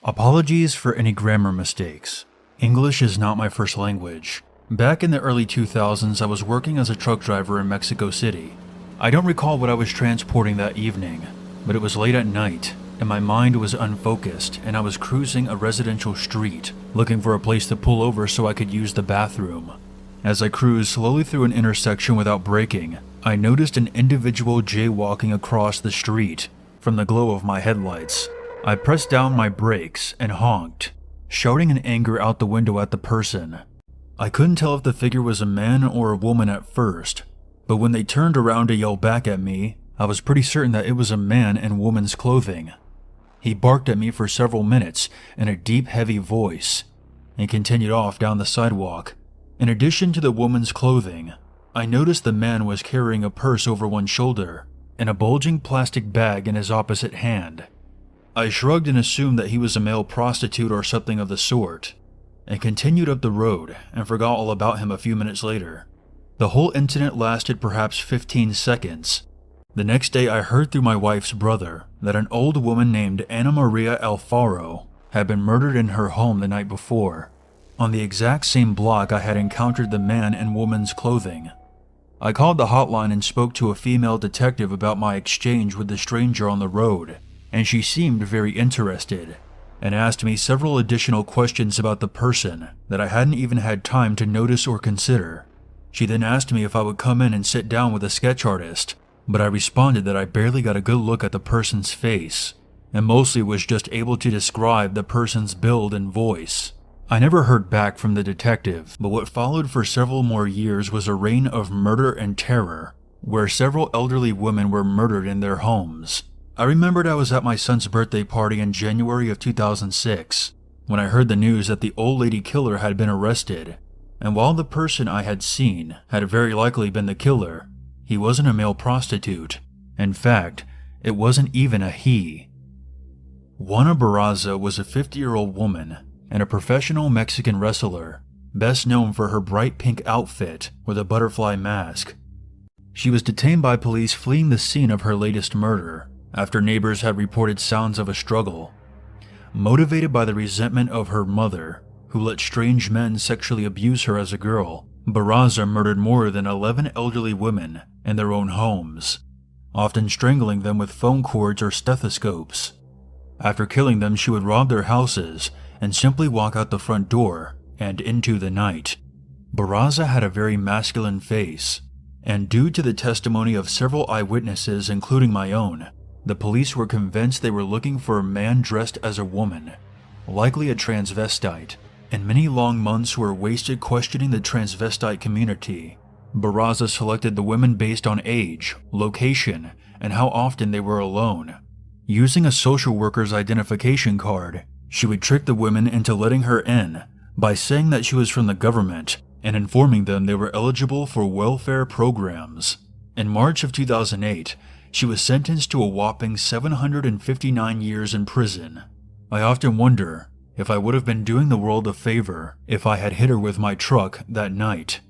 Apologies for any grammar mistakes. English is not my first language. Back in the early 2000s, I was working as a truck driver in Mexico City. I don't recall what I was transporting that evening, but it was late at night, and my mind was unfocused, and I was cruising a residential street, looking for a place to pull over so I could use the bathroom. As I cruised slowly through an intersection without braking, I noticed an individual jaywalking across the street from the glow of my headlights. I pressed down my brakes and honked, shouting in anger out the window at the person. I couldn't tell if the figure was a man or a woman at first, but when they turned around to yell back at me, I was pretty certain that it was a man in woman's clothing. He barked at me for several minutes in a deep, heavy voice, and continued off down the sidewalk. In addition to the woman's clothing, I noticed the man was carrying a purse over one shoulder and a bulging plastic bag in his opposite hand. I shrugged and assumed that he was a male prostitute or something of the sort, and continued up the road and forgot all about him a few minutes later. The whole incident lasted perhaps 15 seconds. The next day I heard through my wife's brother that an old woman named Ana Maria Alfaro had been murdered in her home the night before, on the exact same block I had encountered the man in woman's clothing. I called the hotline and spoke to a female detective about my exchange with the stranger on the road, and she seemed very interested, and asked me several additional questions about the person that I hadn't even had time to notice or consider. She then asked me if I would come in and sit down with a sketch artist, but I responded that I barely got a good look at the person's face, and mostly was just able to describe the person's build and voice. I never heard back from the detective, but what followed for several more years was a reign of murder and terror, where several elderly women were murdered in their homes. I remembered I was at my son's birthday party in January of 2006 when I heard the news that the old lady killer had been arrested, and while the person I had seen had very likely been the killer, he wasn't a male prostitute. In fact, it wasn't even a he. Juana Barraza was a 50-year-old woman and a professional Mexican wrestler, best known for her bright pink outfit with a butterfly mask. She was detained by police fleeing the scene of her latest murder after neighbors had reported sounds of a struggle. Motivated by the resentment of her mother, who let strange men sexually abuse her as a girl, Barraza murdered more than 11 elderly women in their own homes, often strangling them with phone cords or stethoscopes. After killing them, she would rob their houses and simply walk out the front door and into the night. Barraza had a very masculine face, and due to the testimony of several eyewitnesses, including my own, the police were convinced they were looking for a man dressed as a woman, likely a transvestite, and many long months were wasted questioning the transvestite community. Barraza selected the women based on age, location, and how often they were alone. Using a social worker's identification card, she would trick the women into letting her in by saying that she was from the government and informing them they were eligible for welfare programs. In March of 2008, she was sentenced to a whopping 759 years in prison. I often wonder if I would have been doing the world a favor if I had hit her with my truck that night.